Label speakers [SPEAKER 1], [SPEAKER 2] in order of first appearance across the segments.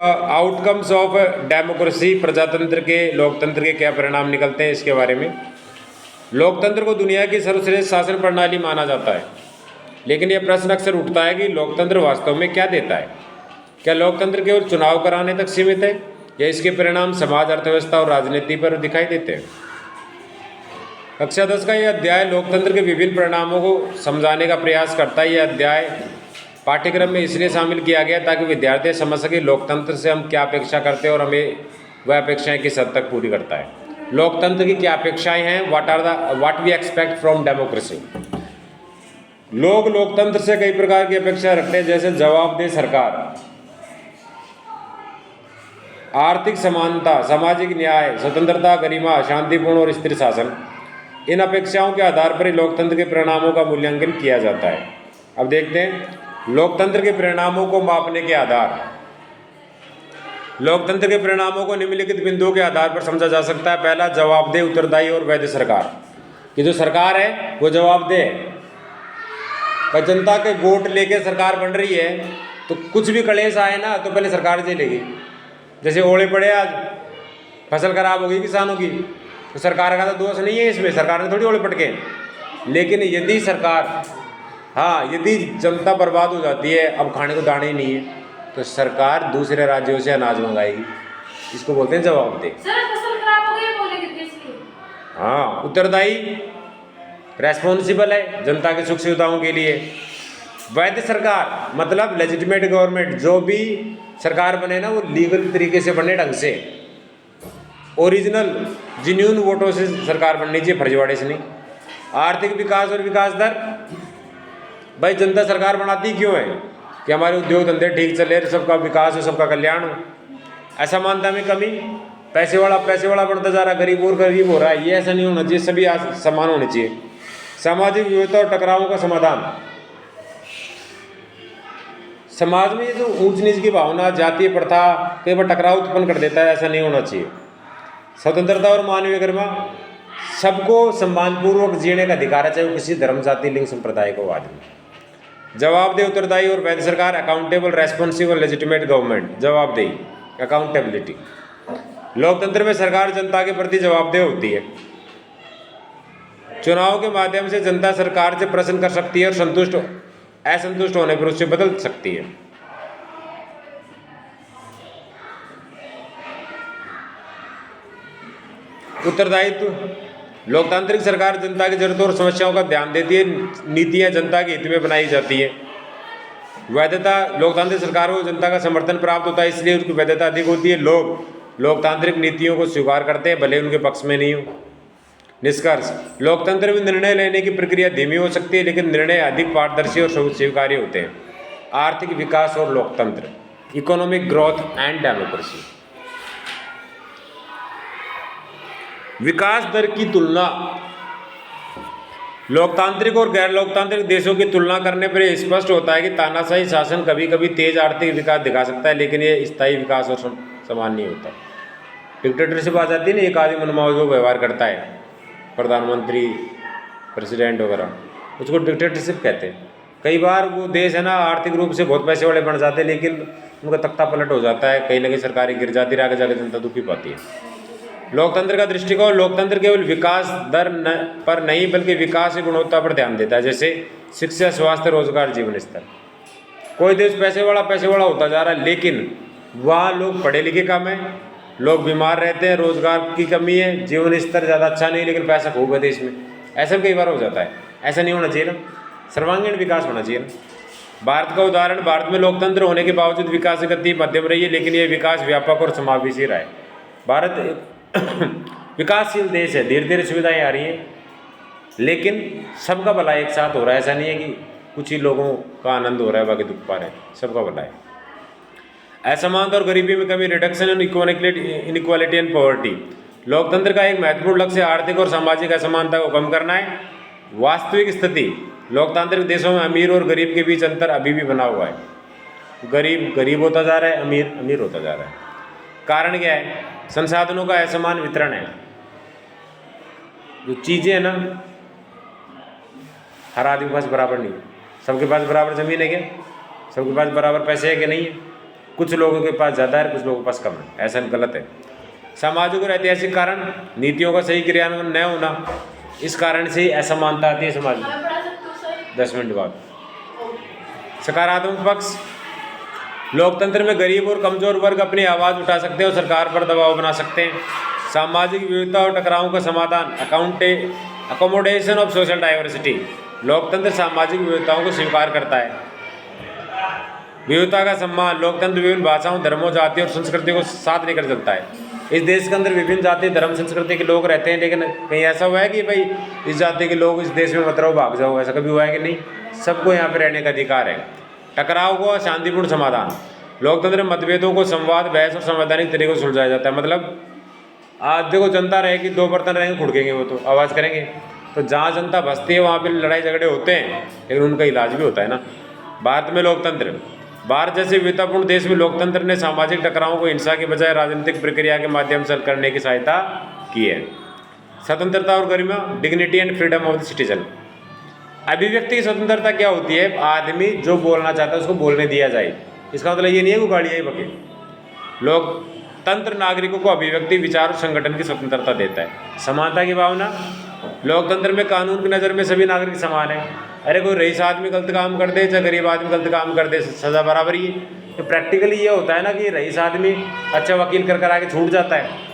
[SPEAKER 1] Outcomes of democracy, प्रजातंत्र के लोकतंत्र के क्या परिणाम निकलते हैं इसके बारे में। लोकतंत्र को दुनिया की सर्वश्रेष्ठ शासन प्रणाली माना जाता है, लेकिन यह प्रश्न अक्सर उठता है कि लोकतंत्र वास्तव में क्या देता है। क्या लोकतंत्र केवल चुनाव कराने तक सीमित है, या इसके परिणाम समाज, अर्थव्यवस्था और राजनीति पर दिखाई देते हैं। कक्षा 10 का यह अध्याय लोकतंत्र के विभिन्न परिणामों को समझाने का प्रयास करता है। यह अध्याय पाठ्यक्रम में इसलिए शामिल किया गया ताकि विद्यार्थी समझ सके लोकतंत्र से हम क्या अपेक्षा करते हैं और हमें वह अपेक्षाएं किस हद तक पूरी करता है। लोकतंत्र की क्या अपेक्षाएं हैं, what we expect from democracy. लोग लोकतंत्र से कई प्रकार की अपेक्षा रखते हैं, जैसे जवाबदेह सरकार, आर्थिक समानता, सामाजिक न्याय, स्वतंत्रता, गरिमा, शांतिपूर्ण और स्थिर शासन। इन अपेक्षाओं के आधार पर ही लोकतंत्र के परिणामों का मूल्यांकन किया जाता है। अब देखते हैं लोकतंत्र के परिणामों को मापने के आधार। लोकतंत्र के परिणामों को निम्नलिखित बिंदुओं के आधार पर समझा जा सकता है। पहला, जवाबदेह, उत्तरदायी और वैध सरकार। कि जो सरकार है वो जवाबदेह है। पर जनता के वोट लेके सरकार बन रही है तो कुछ भी कलेश आए ना तो पहले सरकार झेलेगी। जैसे ओले पड़े, आज फसल खराब होगी किसानों की, तो सरकार का तो दोष नहीं है इसमें, सरकार ने थोड़ी ओले पटके। लेकिन यदि सरकार, यदि जनता बर्बाद हो जाती है, अब खाने को दाने ही नहीं है, तो सरकार दूसरे राज्यों से अनाज मंगाएगी। इसको बोलते हैं जवाबदेह।
[SPEAKER 2] फसल खराब हो गई बोले कितने इसलिए।
[SPEAKER 1] उत्तरदायी, रेस्पॉन्सिबल है जनता के सुख सुविधाओं के लिए। वैध सरकार मतलब लेजिटिमेट गवर्नमेंट, जो भी सरकार बने ना वो लीगल तरीके से बने, ढंग से, ओरिजिनल जिन्यून वोटों से सरकार बननी चाहिए, फर्जीवाड़े से नहीं। आर्थिक विकास और विकास दर, भाई जनता सरकार बनाती क्यों है कि हमारे उद्योग धंधे ठीक चले, सबका विकास हो, सबका कल्याण हो। असमानता में कमी, पैसे वाला बनता जा रहा, गरीब और गरीब हो रहा है, ये ऐसा नहीं होना चाहिए, सभी समान होने चाहिए। सामाजिक विविधता और टकरावों का समाधान। समाज में जो ऊंच नीच की भावना, जातीय प्रथा कई बार टकराव उत्पन्न कर देता है, ऐसा नहीं होना चाहिए। स्वतंत्रता और मानवीय गरिमा, सबको सम्मानपूर्वक जीने का अधिकार है, चाहे वो किसी धर्म, जाति, लिंग, संप्रदाय को आदमी। जवाबदेह, उत्तरदायी और वैध सरकार, अकाउंटेबल, रेस्पॉन्सिबल, लेजिटिमेट गवर्नमेंट। जवाबदेही, अकाउंटेबिलिटी। लोकतंत्र में सरकार जनता के प्रति जवाबदेह होती है। चुनाव के माध्यम से जनता सरकार से प्रश्न कर सकती है और असंतुष्ट होने पर उससे बदल सकती है। उत्तरदायित्व, लोकतांत्रिक सरकार जनता की जरूरतों और समस्याओं का ध्यान देती है, नीतियां जनता के हित में बनाई जाती है। वैधता, लोकतांत्रिक सरकार को जनता का समर्थन प्राप्त होता है, इसलिए उसकी वैधता अधिक होती है। लोग लोकतांत्रिक नीतियों को स्वीकार करते हैं, भले उनके पक्ष में नहीं हो। निष्कर्ष, लोकतंत्र में निर्णय लेने की प्रक्रिया धीमी हो सकती है, लेकिन निर्णय अधिक पारदर्शी और स्वीकार्य होते हैं। आर्थिक विकास और लोकतंत्र, इकोनॉमिक ग्रोथ एंड डेमोक्रेसी। विकास दर की तुलना, लोकतांत्रिक और गैर लोकतांत्रिक देशों की तुलना करने पर यह स्पष्ट होता है कि तानाशाही शासन कभी कभी तेज आर्थिक विकास दिखा सकता है, लेकिन यह स्थायी विकास और समान नहीं होता। डिक्टेटरशिप आ जाती है ना, एक आदमी मनमाउज व्यवहार करता है, प्रधानमंत्री, प्रेसिडेंट वगैरह, उसको डिक्टेटरशिप कहते हैं। कई बार वो देश है ना आर्थिक रूप से बहुत पैसे वाले बन जाते हैं, लेकिन उनका तख्ता पलट हो जाता है, कहीं ना कहीं सरकारें गिर जाती है, आगे जाकर जनता दुखी पाती है। लोकतंत्र का दृष्टिकोण, लोकतंत्र केवल विकास दर पर नहीं बल्कि विकास की गुणवत्ता पर ध्यान देता है, जैसे शिक्षा, स्वास्थ्य, रोजगार, जीवन स्तर। कोई देश पैसे वाला होता जा रहा है, लेकिन वहाँ लोग पढ़े लिखे कम है, लोग बीमार रहते हैं, रोजगार की कमी है, जीवन स्तर ज़्यादा अच्छा नहीं, लेकिन पैसा खूब है देश में। ऐसा कई बार हो जाता है, ऐसा नहीं होना चाहिए ना, सर्वांगीण विकास होना चाहिए ना। भारत का उदाहरण, भारत में लोकतंत्र होने के बावजूद विकास की गति मध्यम रही है, लेकिन यह विकास व्यापक और समावेशी रहा है। भारत विकासशील देश है, धीरे धीरे सुविधाएं आ रही हैं, लेकिन सबका भला एक साथ हो रहा है। ऐसा नहीं है कि कुछ ही लोगों का आनंद हो रहा है बाकी दुख पा रहे हैं, सबका भला है। असमानता और गरीबी में कमी, reduction in inequality and poverty. लोकतंत्र का एक महत्वपूर्ण लक्ष्य आर्थिक और सामाजिक असमानता को कम करना है। वास्तविक स्थिति, लोकतांत्रिक देशों में अमीर और गरीब के बीच अंतर अभी भी बना हुआ है। गरीब गरीब होता जा रहा है, अमीर अमीर होता जा रहा है। कारण क्या है? संसाधनों का असमान वितरण है। जो चीज़ें हैं ना, हर आदमी के पास बराबर नहीं है। सबके पास बराबर ज़मीन है क्या? सबके पास बराबर पैसे है कि नहीं है? कुछ लोगों के पास ज़्यादा है, कुछ लोगों के पास कम है, ऐसा गलत है। सामाजिक और ऐतिहासिक कारण, नीतियों का सही क्रियान्वयन न होना, इस कारण से असमानता आती है समाज में।
[SPEAKER 2] हमें पढ़ा सकते हो सर?
[SPEAKER 1] 10 मिनट बाद। सकारात्मक पक्ष, लोकतंत्र में गरीब और कमजोर वर्ग अपनी आवाज़ उठा सकते हैं और सरकार पर दबाव बना सकते हैं। सामाजिक विविधता और टकरावों का समाधान, अकोमोडेशन ऑफ सोशल डाइवर्सिटी, लोकतंत्र सामाजिक विविधताओं को स्वीकार करता है। विविधता का सम्मान, लोकतंत्र विभिन्न भाषाओं, धर्मों, जाति और संस्कृति को साथ लेकर चलता है। इस देश के अंदर विभिन्न जाति, धर्म, संस्कृति के लोग रहते हैं, लेकिन कहीं ऐसा हुआ है कि भाई इस जाति के लोग इस देश में मत रहो, भाग जाओ, ऐसा कभी हुआ है कि नहीं? सबको यहाँ पे रहने का अधिकार है। टकराव को शांतिपूर्ण समाधान, लोकतंत्र में मतभेदों को संवाद, बहस और संवैधानिक तरीकों से सुलझाया जाता है। मतलब आज देखो जनता रहेगी, दो बर्तन रहेंगे, खुड़केंगे, वो तो आवाज़ करेंगे। तो जहाँ जनता बसती है वहाँ पे लड़ाई झगड़े होते हैं, लेकिन उनका इलाज भी होता है ना। भारत में लोकतंत्र, भारत जैसे विविधतापूर्ण देश में लोकतंत्र ने सामाजिक टकरावों को हिंसा के बजाय राजनीतिक प्रक्रिया के माध्यम से हल करने की सहायता की है। स्वतंत्रता और गरिमा, dignity and freedom of the citizen, अभिव्यक्ति की स्वतंत्रता क्या होती है? आदमी जो बोलना चाहता है उसको बोलने दिया जाए। इसका मतलब ये नहीं है कि गाड़ियाँ ही बके। लोकतंत्र नागरिकों को अभिव्यक्ति, विचार और संगठन की स्वतंत्रता देता है। समानता की भावना, लोकतंत्र में कानून की नज़र में सभी नागरिक समान है। अरे कोई रईस आदमी गलत काम कर दे, चाहे गरीब आदमी गलत काम कर दे, सज़ा बराबर ही है। तो प्रैक्टिकली ये होता है ना कि रईस आदमी अच्छा वकील कर आके छूट जाता है।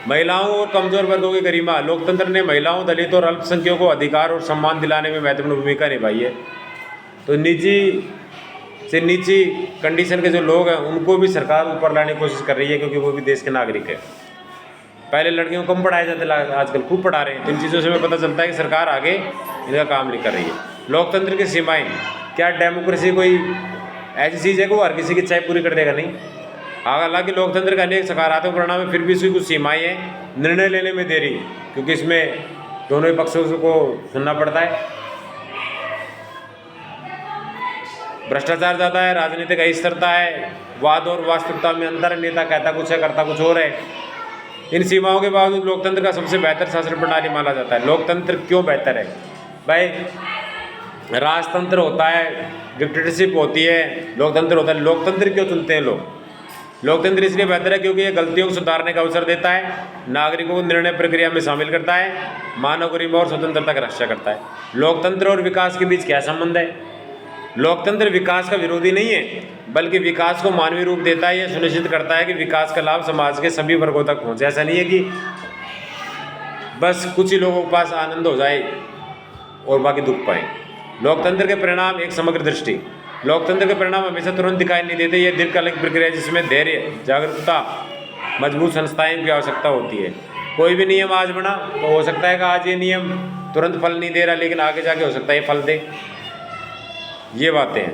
[SPEAKER 1] महिलाओं और कमजोर वर्गों की गरिमा, लोकतंत्र ने महिलाओं, दलितों और अल्पसंख्यकों को अधिकार और सम्मान दिलाने में महत्वपूर्ण भूमिका निभाई है। तो निजी से नीची कंडीशन के जो लोग हैं उनको भी सरकार ऊपर लाने की कोशिश कर रही है, क्योंकि वो भी देश के नागरिक है। पहले लड़कियों को कम पढ़ाया जाता था, आजकल खूब पढ़ा रहे हैं। तो इन चीज़ों से हमें पता चलता है कि सरकार आगे इनका काम नहीं कर रही है। लोकतंत्र की सीमाएं, क्या डेमोक्रेसी कोई ऐसी चीज़ है कि वो हर किसी की इच्छाएं पूरी कर देगा? नहीं। हालांकि लोकतंत्र का अनेक सकारात्मक परिणाम है, फिर भी इसकी कुछ सीमाएँ हैं। निर्णय लेने में देरी, क्योंकि इसमें दोनों ही पक्षों को सुनना पड़ता है। भ्रष्टाचार ज़्यादा है, राजनीतिक अस्थिरता है, वाद और वास्तविकता में अंतर है, नेता कहता कुछ है करता कुछ और है। इन सीमाओं के बावजूद लोकतंत्र का सबसे बेहतर शासन प्रणाली माना जाता है। लोकतंत्र क्यों बेहतर है भाई? राजतंत्र होता है, डिक्टेटरशिप होती है, लोकतंत्र होता है। लोकतंत्र क्यों चुनते हैं लोग? लोकतंत्र इसलिए बेहतर है क्योंकि ये गलतियों को सुधारने का अवसर देता है, नागरिकों को निर्णय प्रक्रिया में शामिल करता है, मानव गरिमा और स्वतंत्रता की रक्षा करता है। लोकतंत्र और विकास के बीच क्या संबंध है? लोकतंत्र विकास का विरोधी नहीं है, बल्कि विकास को मानवीय रूप देता है। यह सुनिश्चित करता है कि विकास का लाभ समाज के सभी वर्गों तक पहुंचे। ऐसा नहीं है कि बस कुछ ही लोगों के पास आनंद हो जाए और बाकी दुख पाए। लोकतंत्र के परिणाम, एक समग्र दृष्टि, लोकतंत्र के परिणाम हमेशा तुरंत दिखाई नहीं देते। यह दीर्घकालिक प्रक्रिया है जिसमें धैर्य, जागरूकता, मजबूत संस्थाएं की आवश्यकता होती है। कोई भी नियम आज बना तो हो सकता है कि आज ये नियम तुरंत फल नहीं दे रहा, लेकिन आगे जाके हो सकता है ये फल दे। ये बातें हैं।